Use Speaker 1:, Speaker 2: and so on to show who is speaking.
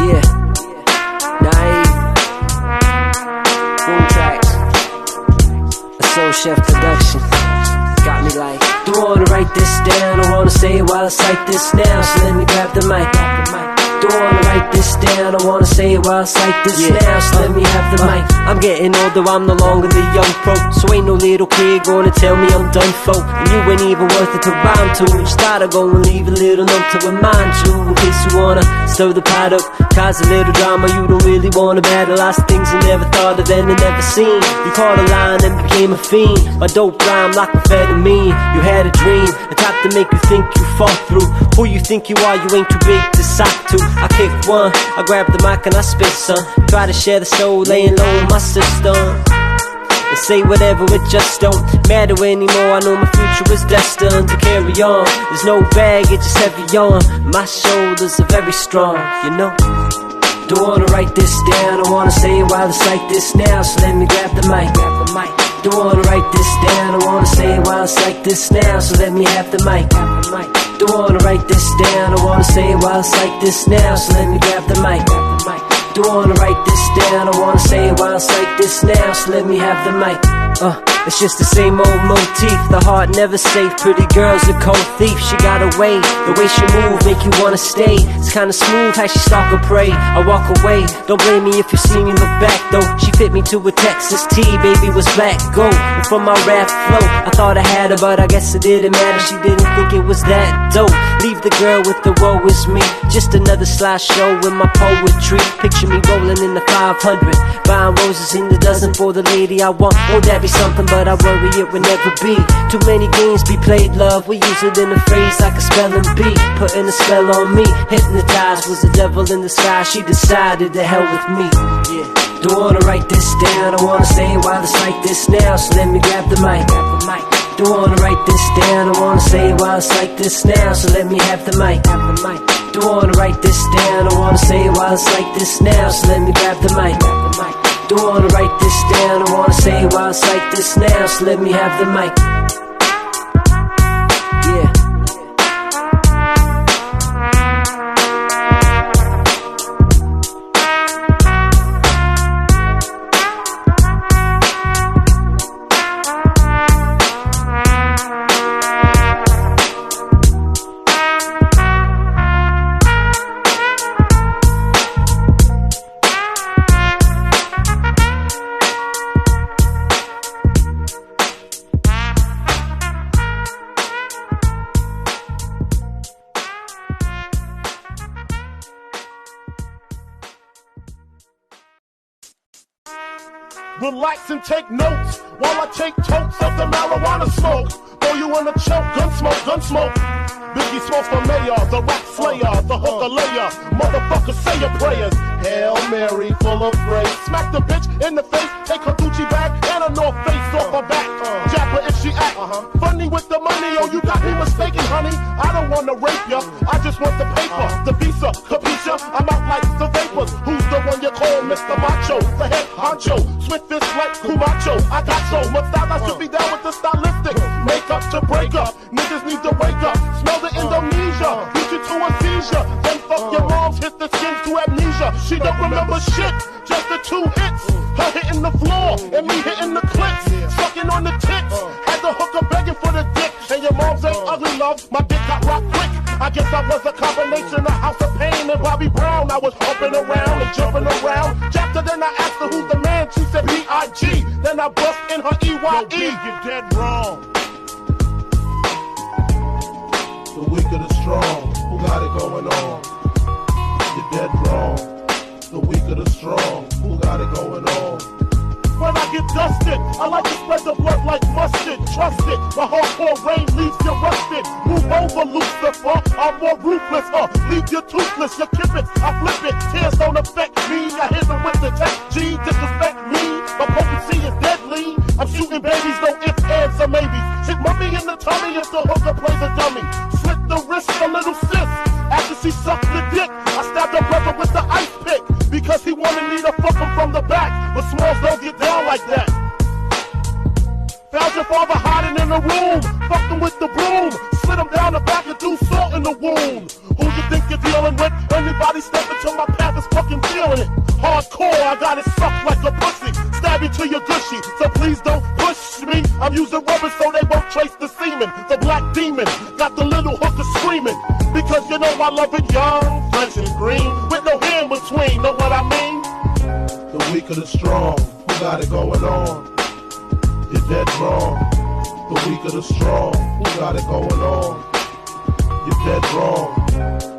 Speaker 1: Yeah, Naive, Boom Tracks, a Soul Chef production. Got me like, don't wanna write this down, I wanna say it while I cite this now. So let me grab the mic. Don't wanna write this down, I wanna say it while I cite this now. So let me have the mic. I'm getting older, I'm no longer the young pro, so ain't no little kid gonna tell me I'm done for. And you ain't even worth it to rhyme to. Just thought I'd go and leave a little note to remind you, in case you wanna stir the pot up, cause a little drama. You don't really wanna battle lots of things you never thought of and never seen. You caught a line and became a fiend. My dope rhyme like amphetamine. You had a dream, the type to make you think you fall through. Who you think you are, you ain't too big to sock to. I kick one, I grab the mic and I spit some. Try to share the soul, laying low in my system. And say whatever, it just don't matter anymore. I know my future is destined to carry on. There's no bag, it's just heavy on. My shoulders are very strong, you know. Don't wanna write this down, I wanna say it while I cite this now. So let me grab the mic. Don't wanna write this down, I wanna say it while I cite this now. So let me have the mic. Don't wanna write this down, I wanna say it while I cite this now. So let me grab the mic. Don't wanna write this down, I wanna say it while I cite this now. So let me have the mic. It's just the same old motif, the heart never safe. Pretty girl's a cold thief, she got away. The way she move make you wanna stay. It's kinda smooth how she stalk and pray. I walk away, don't blame me if you see me look back though. She fit me to a Texas T, baby was black gold. And from my rap flow, I thought I had her, but I guess it didn't matter. She didn't think it was that dope. Leave the girl with the woe is me, just another slideshow with my poetry. Picture me rolling in the 500, buying roses in the dozen for the lady I want. Won't that be something? But I worry it will never be. Too many games be played, love. We use it in a phrase like a spelling bee, putting a spell on me. Hypnotized was the devil in the sky. She decided to hell with me. Yeah. Don't wanna write this down, I wanna say it while I cite this now. So let me grab the mic. Don't wanna write this down, I wanna say it while I cite this now. So let me have the mic. Don't wanna write this down, I wanna say it while I cite this now. So let me grab the mic. Don't wanna write this down, I wanna say it while I cite this now. So let me have the mic. Yeah.
Speaker 2: Relax and take notes while I take totes of the marijuana smoke. Throw you in a choke, gun smoke. Biggie Smalls for mayor, the rap slayer, the hooker layer. Motherfucker, say your prayers. Hail Mary, full of grace. Smack the bitch in the face, take her Gucci bag and a North Face off her back. Jab her if she act funny with the money. Oh, you got me mistaken, honey. I don't wanna rape ya, I just want the paper, the visa, capisha. I'm out like the vapors. Who's the one you call Mr. Macho? The head honcho, swift fist like Kumacho. I got so much style, I should be down with the stylistic. Make up to break up, niggas need to wake up. Smell the Indonesia, beat you to a seizure. Then fuck your moms, hit the skins to amnesia. She don't remember shit, just the 2 hits. Her hitting the floor, and me hitting the clips. Sucking on the tits, had the hooker begging for the dick. And your mom's ain't ugly, love, my dick got rocked quick. I guess I was a combination of House of Pain and Bobby Brown. I was humping around and jumping around. After then I asked her who's the man, she said B.I.G. Then I bust in her E.Y.E. You're dead wrong. The weak of the strong, who got it going on? You're dead wrong. The weak of the strong, who got it going on? When I get dusted, I like to spread the blood like mustard. Trust it, the hardcore rain leaves you rusted. Move over, Lucifer, I'm more ruthless. Leave you toothless, you kip it, I flip it. Tears don't affect me, I hit them with the tech G. Disrespect me, my potency is deadly. I'm shooting babies, no ifs, ands, or maybes. Hit mummy in the tummy if the hooker plays a dummy. Slit the wrist, a little sis. After she sucked the dick, I stabbed her brother with the ice pick. Because he wanted me to fuck him from the back. But Smalls don't get down like that. Found your father hiding hiding in the room, fucking with the broom. Slid him down the back and threw salt in the wound. Who you think you're dealing with? Anybody step into my path is fucking feeling it. Hardcore, I got it sucked like a pussy. Stab you to your gushy, so please don't push me. I'm using rubber so they won't trace the semen. The black demon got the little hooker screaming. Because you know I love it young, fresh and green, with no hair in between, know what I mean? The weak of the strong, who got it going on? You're dead wrong. The weak of the strong, who got it going on? You're dead wrong.